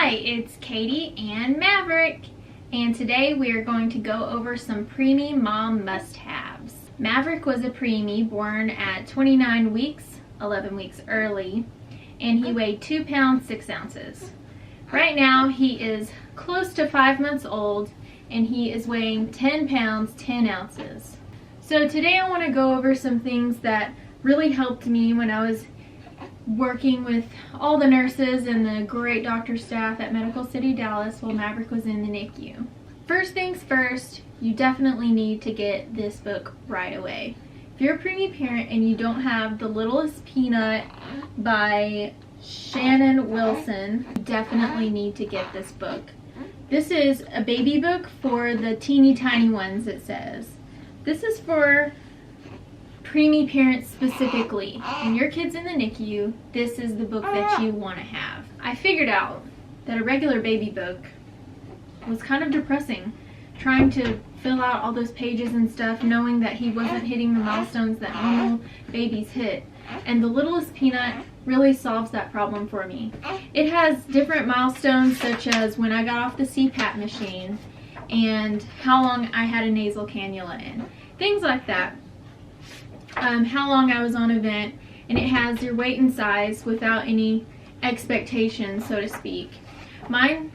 Hi, it's Katie and Maverick, and today we are going to go over some preemie mom must-haves. Maverick was a preemie born at 29 weeks, 11 weeks early, and he weighed 2 pounds 6 ounces. Right now he is close to 5 months old and he is weighing 10 pounds 10 ounces. So today I want to go over some things that really helped me when I was working with all the nurses and the great doctor staff at Medical City Dallas while Maverick was in the NICU. First things first, you definitely need to get this book right away. If you're a preemie parent and you don't have The Littlest Peanut by Shannon Wilson, you definitely need to get this book. This is a baby book for the teeny tiny ones, it says. This is for preemie parents specifically. When your kid's in the NICU, this is the book that you want to have. I figured out that a regular baby book was kind of depressing, trying to fill out all those pages and stuff, knowing that he wasn't hitting the milestones that normal babies hit. And The Littlest Peanut really solves that problem for me. It has different milestones, such as when I got off the CPAP machine and how long I had a nasal cannula in. Things like that. How long I was on a vent, and it has your weight and size without any expectations, so to speak. Mine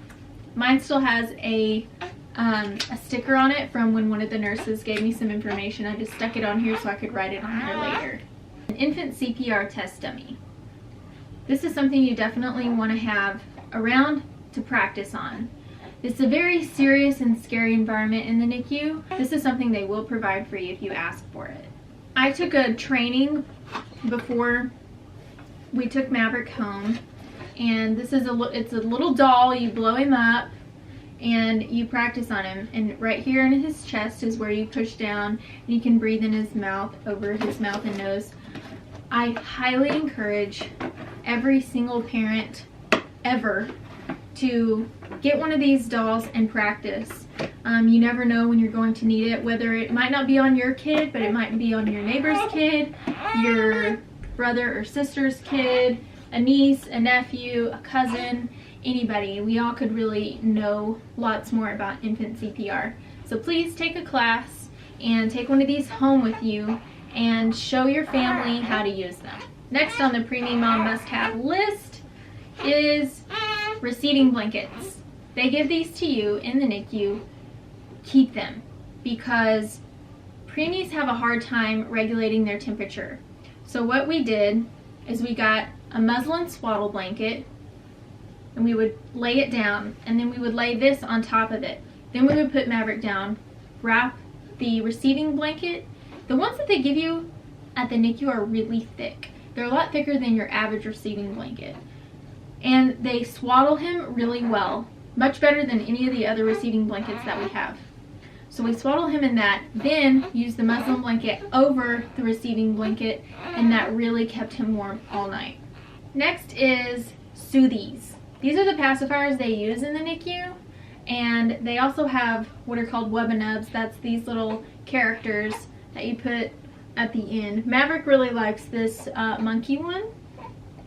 still has a sticker on it from when one of the nurses gave me some information. I just stuck it on here so I could write it on here later. An infant CPR test dummy. This is something you definitely want to have around to practice on. It's a very serious and scary environment in the NICU. This is something they will provide for you if you ask for it. I took a training before we took Maverick home, and this is it's a little doll. You blow him up and you practice on him, and right here in his chest is where you push down and you can breathe in his mouth, over his mouth and nose. I highly encourage every single parent ever to get one of these dolls and practice. You never know when you're going to need it, whether it might not be on your kid, but it might be on your neighbor's kid, your brother or sister's kid, a niece, a nephew, a cousin, anybody. We all could really know lots more about infant CPR. So please take a class and take one of these home with you and show your family how to use them. Next on the Preemie Mom Must-Have list is receiving blankets. They give these to you in the NICU. Keep them, because preemies have a hard time regulating their temperature. So what we did is we got a muslin swaddle blanket and we would lay it down, and then we would lay this on top of it. Then we would put Maverick down, wrap the receiving blanket. The ones that they give you at the NICU are really thick. They're a lot thicker than your average receiving blanket. And they swaddle him really well, much better than any of the other receiving blankets that we have. So we swaddle him in that, then use the muslin blanket over the receiving blanket, and that really kept him warm all night. Next is Soothies. These are the pacifiers they use in the NICU, and they also have what are called Wubba-Nubs. That's these little characters that you put at the end. Maverick really likes this monkey one.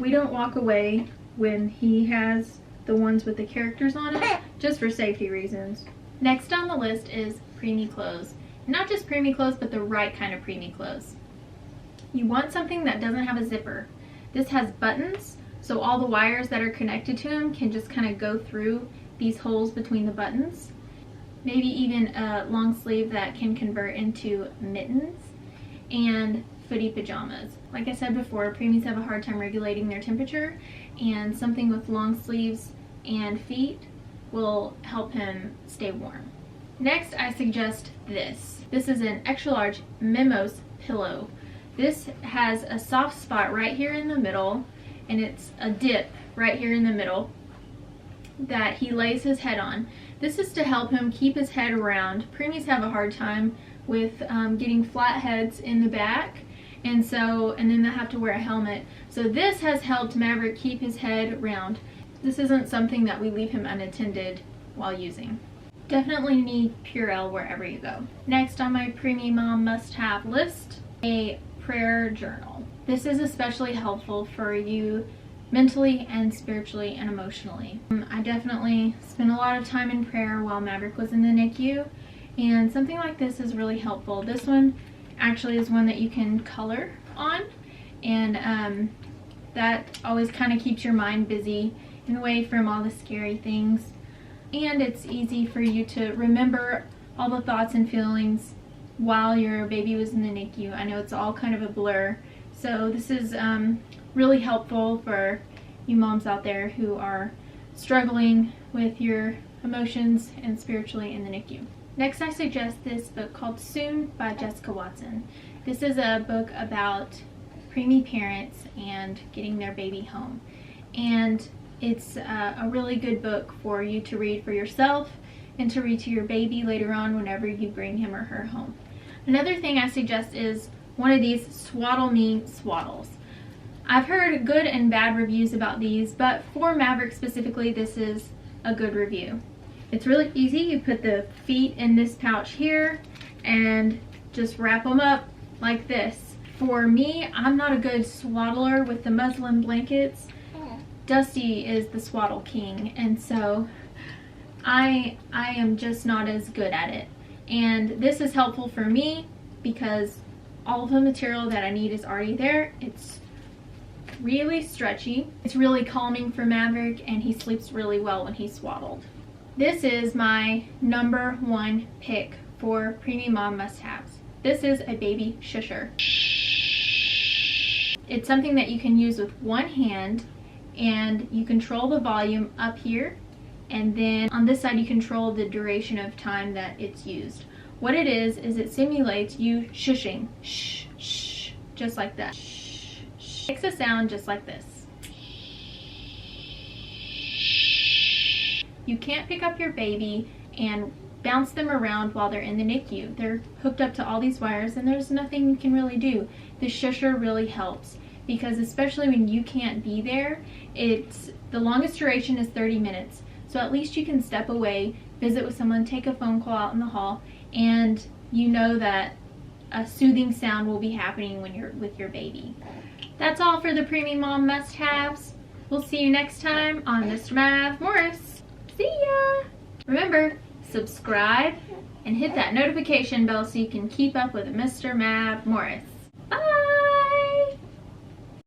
We don't walk away when he has the ones with the characters on it, just for safety reasons. Next on the list is preemie clothes. Not just preemie clothes, but the right kind of preemie clothes. You want something that doesn't have a zipper. This has buttons, so all the wires that are connected to him can just kind of go through these holes between the buttons. Maybe even a long sleeve that can convert into mittens, and footy pajamas. Like I said before, preemies have a hard time regulating their temperature, and something with long sleeves and feet will help him stay warm. Next, I suggest this. This is an extra large Memos pillow. This has a soft spot right here in the middle, and it's a dip right here in the middle that he lays his head on. This is to help him keep his head round. Preemies have a hard time with getting flat heads in the back, and then they have to wear a helmet. So this has helped Maverick keep his head round. This isn't something that we leave him unattended while using. Definitely need Purell wherever you go. Next on my Preemie Mom Must-Have list, a prayer journal. This is especially helpful for you mentally and spiritually and emotionally. I definitely spent a lot of time in prayer while Maverick was in the NICU, and something like this is really helpful. This one actually is one that you can color on, and that always kind of keeps your mind busy and away from all the scary things. And it's easy for you to remember all the thoughts and feelings while your baby was in the NICU. I know it's all kind of a blur, so this is really helpful for you moms out there who are struggling with your emotions and spiritually in the NICU. Next, I suggest this book called Soon by Jessica Watson. This is a book about preemie parents and getting their baby home, and it's a really good book for you to read for yourself and to read to your baby later on whenever you bring him or her home. Another thing I suggest is one of these Swaddle Me Swaddles. I've heard good and bad reviews about these, but for Maverick specifically, this is a good review. It's really easy. You put the feet in this pouch here and just wrap them up like this. For me, I'm not a good swaddler with the muslin blankets. Dusty is the swaddle king, and so I am just not as good at it. And this is helpful for me because all of the material that I need is already there. It's really stretchy. It's really calming for Maverick, and he sleeps really well when he's swaddled. This is my #1 pick for Preemie Mom Must-Haves. This is a baby Shusher. It's something that you can use with one hand, and you control the volume up here, and then on this side you control the duration of time that it's used. What it is it simulates you shushing, shh, shh, just like that. Shh, shh. Makes a sound just like this. You can't pick up your baby and bounce them around while they're in the NICU. They're hooked up to all these wires, and there's nothing you can really do. The Shusher really helps, because especially when you can't be there, the longest duration is 30 minutes. So at least you can step away, visit with someone, take a phone call out in the hall, and you know that a soothing sound will be happening when you're with your baby. That's all for the Preemie Mom Must-Haves. We'll see you next time on Mr. Mav Morris. See ya! Remember, subscribe and hit that notification bell so you can keep up with Mr. Mav Morris.